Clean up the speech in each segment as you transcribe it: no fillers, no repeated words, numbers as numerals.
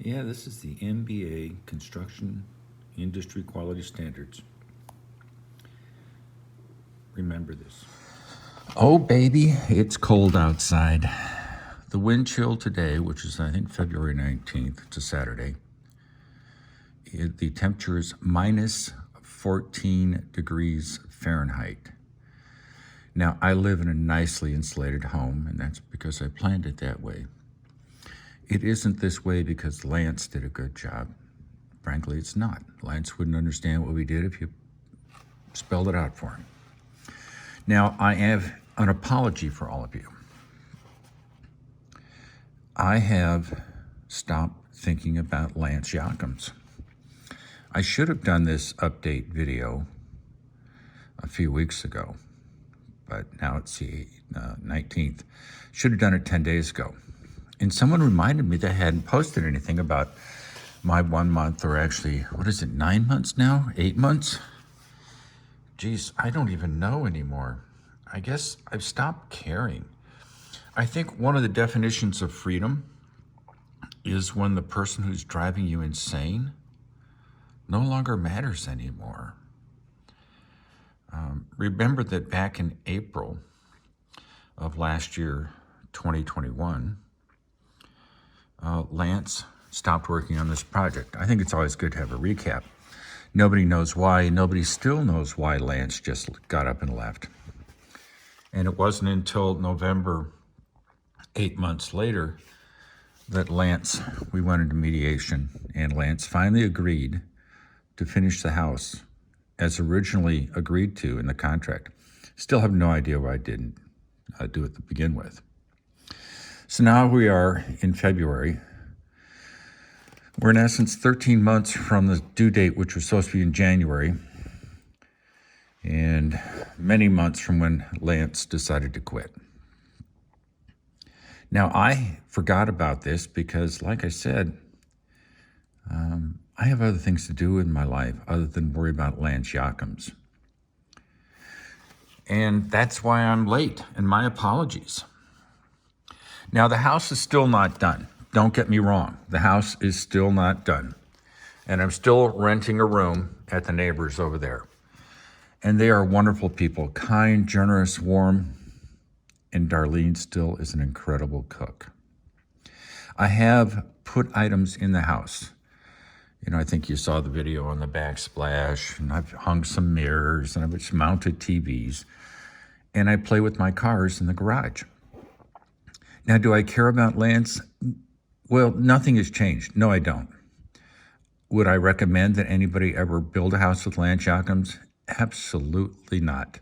Yeah, this is the MBA Construction Industry Quality Standards. Remember this. Oh, baby, it's cold outside. The wind chill today, which is, I think, February 19th, it's a Saturday, the temperature is minus 14 degrees Fahrenheit. Now, I live in a nicely insulated home, and that's because I planned it that way. It isn't this way because Lance did a good job. Frankly, it's not. Lance wouldn't understand what we did if you spelled it out for him. Now, I have an apology for all of you. I have stopped thinking about Lance Jochims. I should have done this update video a few weeks ago, but now it's the 19th. Should have done it 10 days ago. And someone reminded me that I hadn't posted anything about my 1 month, or actually, 9 months now? 8 months? Geez, I don't even know anymore. I guess I've stopped caring. I think one of the definitions of freedom is when the person who's driving you insane no longer matters anymore. Remember that back in April of last year, 2021, Lance stopped working on this project. I think it's always good to have a recap. Nobody knows why. Nobody still knows why Lance just got up and left. And it wasn't until November, 8 months later, that we went into mediation, and Lance finally agreed to finish the house as originally agreed to in the contract. Still have no idea why I didn't do it to begin with. So now we are in February. We're in essence 13 months from the due date, which was supposed to be in January, and many months from when Lance decided to quit. Now, I forgot about this because, like I said, I have other things to do in my life other than worry about Lance Jochims. And that's why I'm late, and my apologies. Now, the house is still not done. Don't get me wrong. The house is still not done. And I'm still renting a room at the neighbors over there. And they are wonderful people, kind, generous, warm, and Darlene still is an incredible cook. I have put items in the house. I think you saw the video on the backsplash, and I've hung some mirrors, and I've mounted TVs, and I play with my cars in the garage. Now, do I care about Lance? Well, nothing has changed. No, I don't. Would I recommend that anybody ever build a house with Lance Jochims? Absolutely not.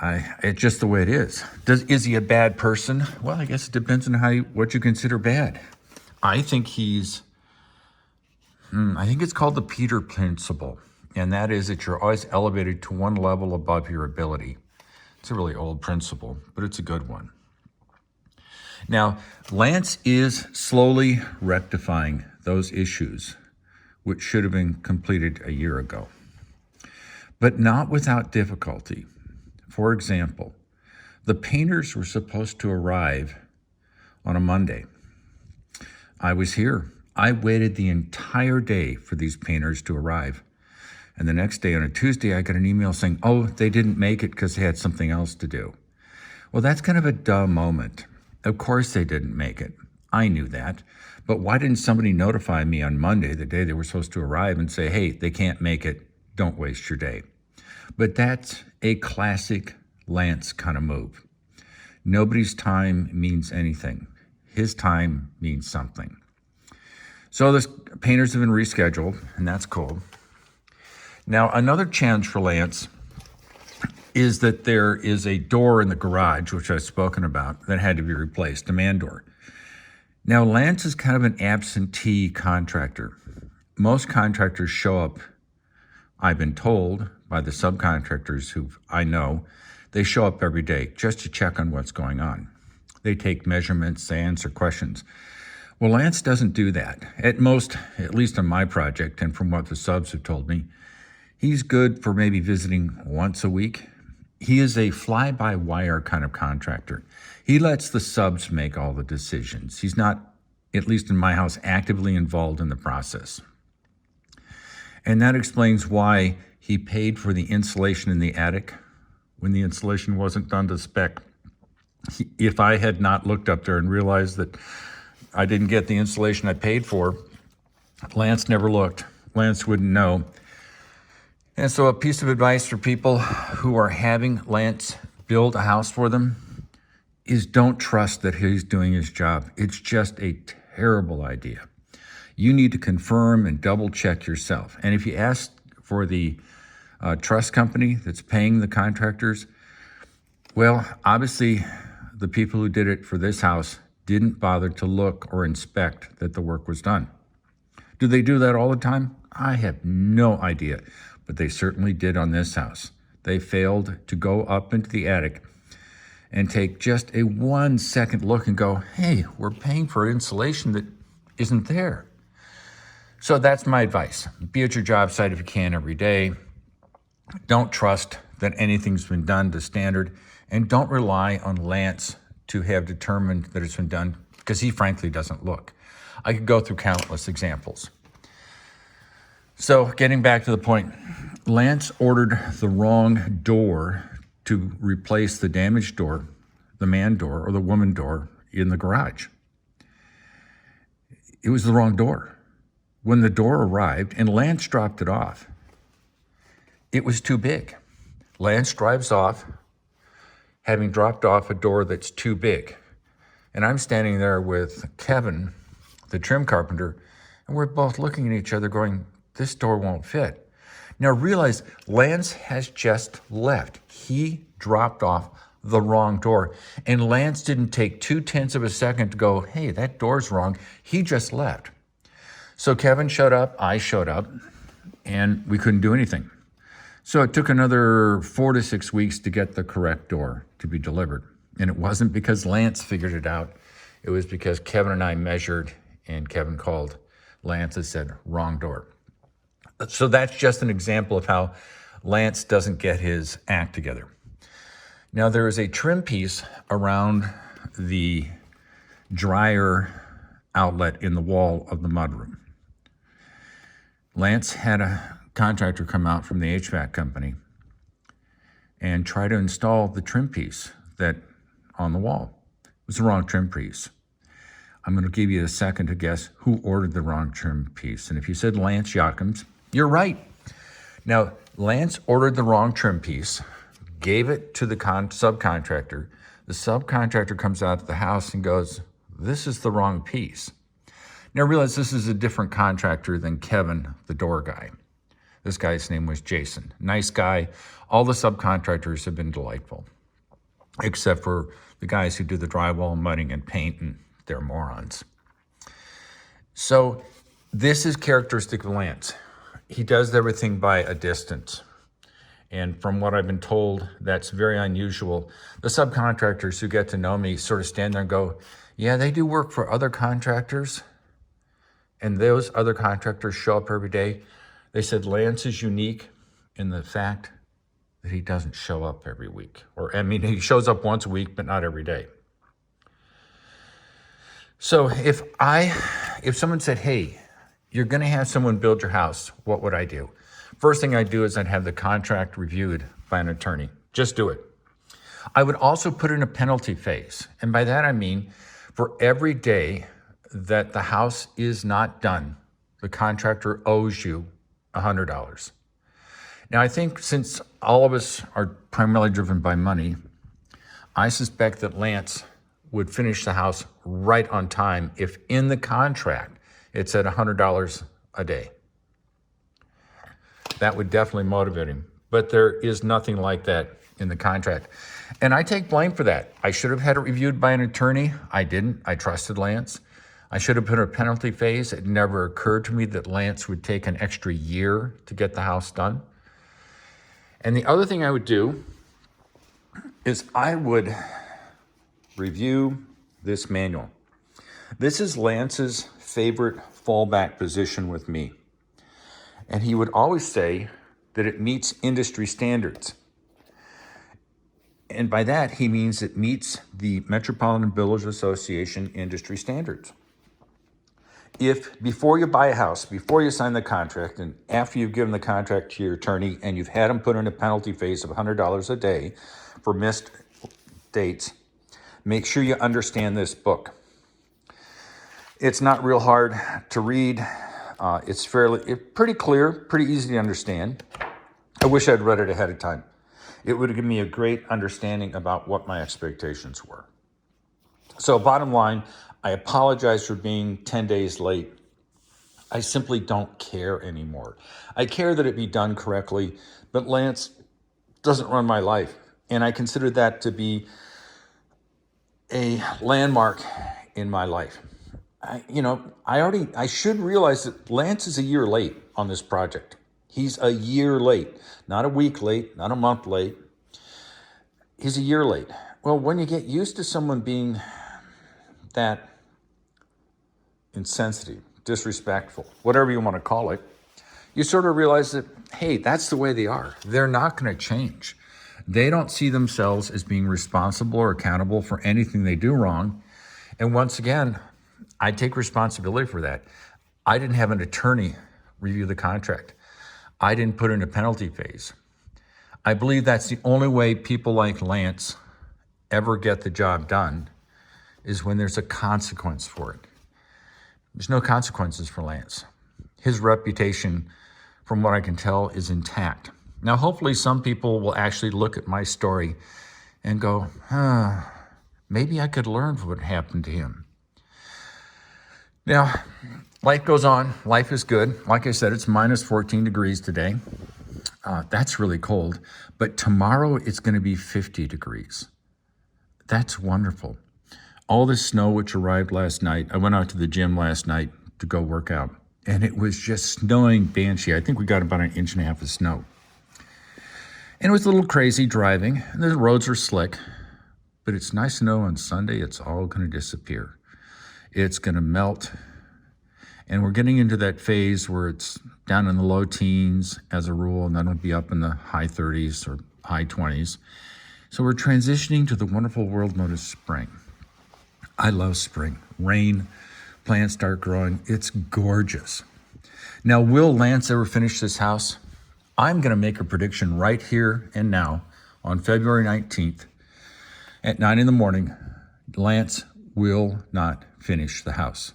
It's just the way it is. Is he a bad person? Well, I guess it depends on what you consider bad. I think it's called the Peter Principle, and that is that you're always elevated to one level above your ability. It's a really old principle, but it's a good one. Now, Lance is slowly rectifying those issues, which should have been completed a year ago, but not without difficulty. For example, the painters were supposed to arrive on a Monday. I was here. I waited the entire day for these painters to arrive. And the next day, on a Tuesday, I got an email saying, oh, they didn't make it because they had something else to do. Well, that's kind of a dumb moment. Of course they didn't make it. I knew that. But why didn't somebody notify me on Monday, the day they were supposed to arrive, and say, hey, they can't make it. Don't waste your day. But that's a classic Lance kind of move. Nobody's time means anything. His time means something. So the painters have been rescheduled, and that's cool. Now, another challenge for Lance is that there is a door in the garage, which I've spoken about, that had to be replaced, a man door. Now, Lance is kind of an absentee contractor. Most contractors show up, I've been told by the subcontractors who I know, they show up every day just to check on what's going on. They take measurements, they answer questions. Well, Lance doesn't do that. At least on my project, and from what the subs have told me, he's good for maybe visiting once a week. He is a fly-by-wire kind of contractor. He lets the subs make all the decisions. He's not at least in my house, actively involved in the process. And that explains why he paid for the insulation in the attic when the insulation wasn't done to spec. If I had not looked up there and realized that I didn't get the insulation I paid for, Lance never looked. Lance wouldn't know. And so a piece of advice for people who are having Lance build a house for them is don't trust that he's doing his job. It's just a terrible idea. You need to confirm and double check yourself. And if you ask for the trust company that's paying the contractors, well, obviously the people who did it for this house didn't bother to look or inspect that the work was done. Do they do that all the time? I have no idea, but they certainly did on this house. They failed to go up into the attic and take just a 1 second look and go, hey, we're paying for insulation that isn't there. So that's my advice. Be at your job site if you can every day. Don't trust that anything's been done to standard, and don't rely on Lance to have determined that it's been done, because he frankly doesn't look. I could go through countless examples. So getting back to the point, Lance ordered the wrong door to replace the damaged door, the man door or the woman door in the garage. It was the wrong door. When the door arrived and Lance dropped it off, it was too big. Lance drives off, having dropped off a door that's too big. And I'm standing there with Kevin, the trim carpenter, and we're both looking at each other going, this door won't fit. Now realize Lance has just left. He dropped off the wrong door. And Lance didn't take 0.2 of a second to go, hey, that door's wrong. He just left. So Kevin showed up, I showed up, and we couldn't do anything. So it took another 4 to 6 weeks to get the correct door to be delivered. And it wasn't because Lance figured it out. It was because Kevin and I measured, and Kevin called Lance and said, wrong door. So that's just an example of how Lance doesn't get his act together. Now there is a trim piece around the dryer outlet in the wall of the mudroom. Lance had a contractor come out from the HVAC company and try to install the trim piece that on the wall. It was the wrong trim piece. I'm going to give you a second to guess who ordered the wrong trim piece. And if you said Lance Jochims, you're right. Now, Lance ordered the wrong trim piece, gave it to the subcontractor. The subcontractor comes out to the house and goes, this is the wrong piece. Now realize this is a different contractor than Kevin, the door guy. This guy's name was Jason. Nice guy. All the subcontractors have been delightful, except for the guys who do the drywall, mudding, and paint, and they're morons. So this is characteristic of Lance. He does everything by a distance. And from what I've been told, that's very unusual. The subcontractors who get to know me sort of stand there and go, yeah, they do work for other contractors, and those other contractors show up every day. They said Lance is unique in the fact that he doesn't show up every week. Or, I mean, he shows up once a week, but not every day. So if someone said, hey, you're going to have someone build your house, what would I do? First thing I'd do is I'd have the contract reviewed by an attorney. Just do it. I would also put in a penalty phase. And by that I mean, for every day that the house is not done, the contractor owes you $100. Now, I think since all of us are primarily driven by money, I suspect that Lance would finish the house right on time if in the contract it said $100 a day. That would definitely motivate him. But there is nothing like that in the contract. And I take blame for that. I should have had it reviewed by an attorney. I didn't. I trusted Lance. I should have put a penalty phase. It never occurred to me that Lance would take an extra year to get the house done. And the other thing I would do is I would review this manual. This is Lance's favorite fallback position with me. And he would always say that it meets industry standards. And by that, he means it meets the Metropolitan Builders Association industry standards. If before you buy a house, before you sign the contract, and after you've given the contract to your attorney and you've had him put in a penalty phase of $100 a day for missed dates, make sure you understand this book. It's not real hard to read. It's pretty clear, pretty easy to understand. I wish I'd read it ahead of time. It would have given me a great understanding about what my expectations were. So bottom line, I apologize for being 10 days late. I simply don't care anymore. I care that it be done correctly, but Lance doesn't run my life. And I consider that to be a landmark in my life. I should realize that Lance is a year late on this project. He's a year late, not a week late, not a month late. He's a year late. Well, when you get used to someone being that insensitive, disrespectful, whatever you want to call it, you sort of realize that, hey, that's the way they are. They're not going to change. They don't see themselves as being responsible or accountable for anything they do wrong. And once again, I take responsibility for that. I didn't have an attorney review the contract. I didn't put in a penalty phase. I believe that's the only way people like Lance ever get the job done, is when there's a consequence for it. There's no consequences for Lance. His reputation, from what I can tell, is intact. Now, hopefully some people will actually look at my story and go, maybe I could learn from what happened to him. Now, life goes on. Life is good. Like I said, it's minus 14 degrees today. That's really cold. But tomorrow it's going to be 50 degrees. That's wonderful. All this snow which arrived last night, I went out to the gym last night to go work out, and it was just snowing banshee. I think we got about 1.5 inches of snow. And it was a little crazy driving, and the roads are slick, but it's nice to know on Sunday it's all going to disappear. It's going to melt, and we're getting into that phase where it's down in the low teens as a rule, and then it'll be up in the high 30s or high 20s. So we're transitioning to the wonderful world known as spring. I love spring. Rain, plants start growing. It's gorgeous. Now, will Lance ever finish this house? I'm going to make a prediction right here and now on February 19th at 9 in the morning. Lance will not finish the house.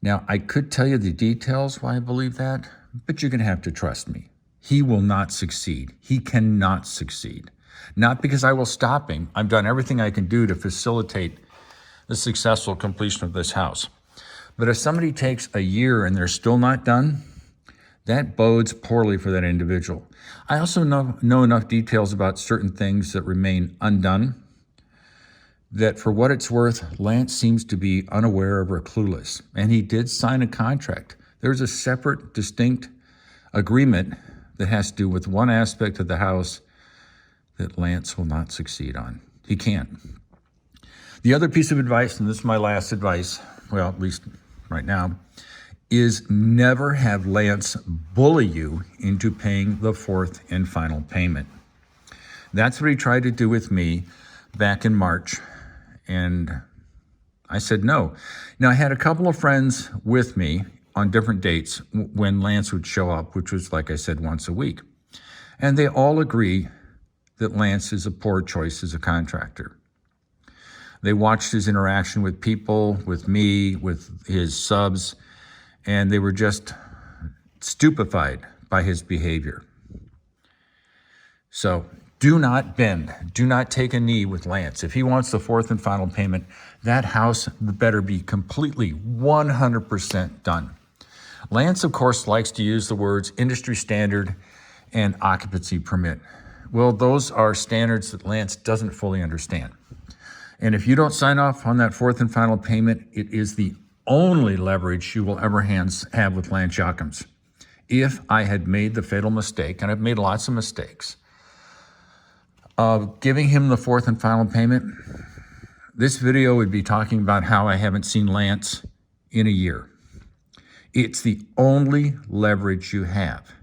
Now, I could tell you the details why I believe that, but you're going to have to trust me. He will not succeed. He cannot succeed. Not because I will stop him. I've done everything I can do to facilitate the successful completion of this house. But if somebody takes a year and they're still not done, that bodes poorly for that individual. I also know enough details about certain things that remain undone that, for what it's worth, Lance seems to be unaware of or clueless. And he did sign a contract. There's a separate, distinct agreement that has to do with one aspect of the house that Lance will not succeed on. He can't. The other piece of advice, and this is my last advice, well, at least right now, is never have Lance bully you into paying the fourth and final payment. That's what he tried to do with me back in March, and I said no. Now, I had a couple of friends with me on different dates when Lance would show up, which was, like I said, once a week. And they all agree that Lance is a poor choice as a contractor. They watched his interaction with people, with me, with his subs, and they were just stupefied by his behavior. So do not bend. Do not take a knee with Lance. If he wants the fourth and final payment, that house better be completely 100% done. Lance, of course, likes to use the words industry standard and occupancy permit. Well, those are standards that Lance doesn't fully understand. And if you don't sign off on that fourth and final payment, it is the only leverage you will ever have with Lance Jochims. If I had made the fatal mistake, and I've made lots of mistakes, of giving him the fourth and final payment, this video would be talking about how I haven't seen Lance in a year. It's the only leverage you have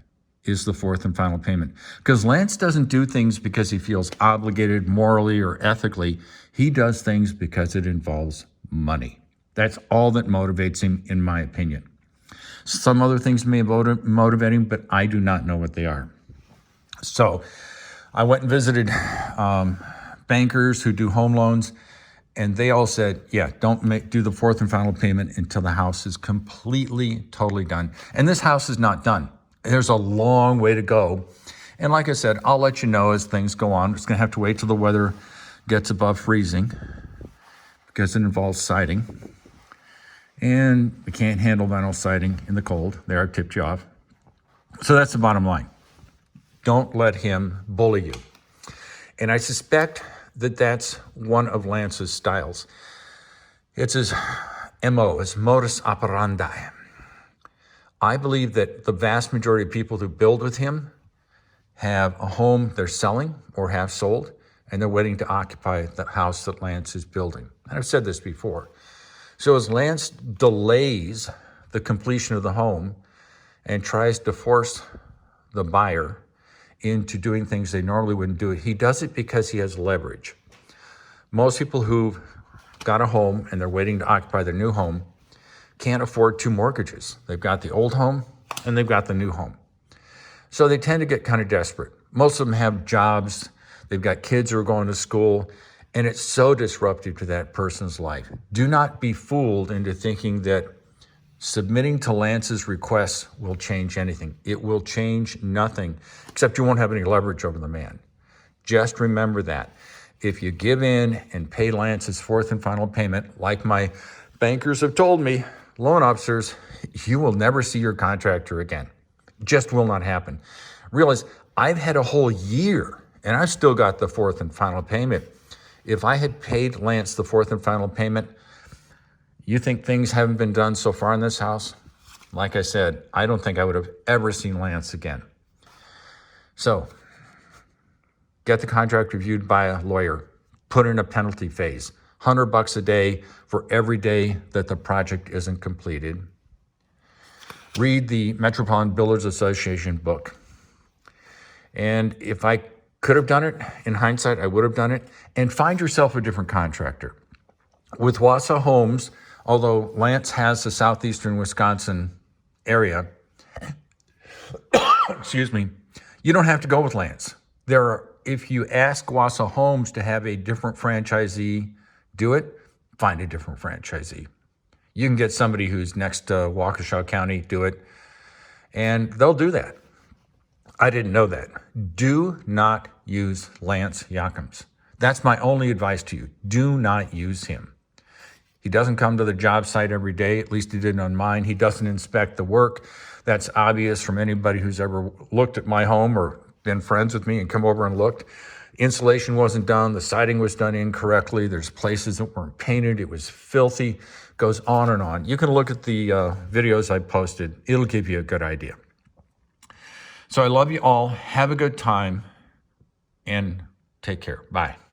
is the fourth and final payment. Because Lance doesn't do things because he feels obligated morally or ethically. He does things because it involves money. That's all that motivates him, in my opinion. Some other things may motivate him, but I do not know what they are. So I went and visited bankers who do home loans, and they all said, yeah, don't do the fourth and final payment until the house is completely, totally done. And this house is not done. There's a long way to go. And like I said, I'll let you know as things go on. It's going to have to wait till the weather gets above freezing because it involves siding. And we can't handle vinyl siding in the cold. They are tipped you off. So that's the bottom line. Don't let him bully you. And I suspect that that's one of Lance's styles. It's his MO, his modus operandi. I believe that the vast majority of people who build with him have a home they're selling or have sold, and they're waiting to occupy the house that Lance is building. And I've said this before. So as Lance delays the completion of the home and tries to force the buyer into doing things they normally wouldn't do, he does it because he has leverage. Most people who've got a home and they're waiting to occupy their new home can't afford two mortgages. They've got the old home and they've got the new home. So they tend to get kind of desperate. Most of them have jobs. They've got kids who are going to school, and it's so disruptive to that person's life. Do not be fooled into thinking that submitting to Lance's requests will change anything. It will change nothing, except you won't have any leverage over the man. Just remember that. If you give in and pay Lance's fourth and final payment, like my bankers have told me, loan officers, you will never see your contractor again. Just will not happen. Realize I've had a whole year and I've still got the fourth and final payment. If I had paid Lance the fourth and final payment, you think things haven't been done so far in this house? Like I said, I don't think I would have ever seen Lance again. So get the contract reviewed by a lawyer, put in a penalty phase, $100 a day for every day that the project isn't completed. Read the Metropolitan Builders Association book. And if I could have done it, in hindsight, I would have done it. And find yourself a different contractor. With Wausau Homes, although Lance has the southeastern Wisconsin area, excuse me, you don't have to go with Lance. If you ask Wausau Homes to have a different franchisee do it, find a different franchisee. You can get somebody who's next to Waukesha County, do it, and they'll do that. I didn't know that. Do not use Lance Jochims. That's my only advice to you. Do not use him. He doesn't come to the job site every day, at least he didn't on mine. He doesn't inspect the work. That's obvious from anybody who's ever looked at my home or been friends with me and come over and looked. Insulation wasn't done. The siding was done incorrectly. There's places that weren't painted. It was filthy. Goes on and on. You can look at the videos I posted. It'll give you a good idea. So I love you all. Have a good time and take care. Bye.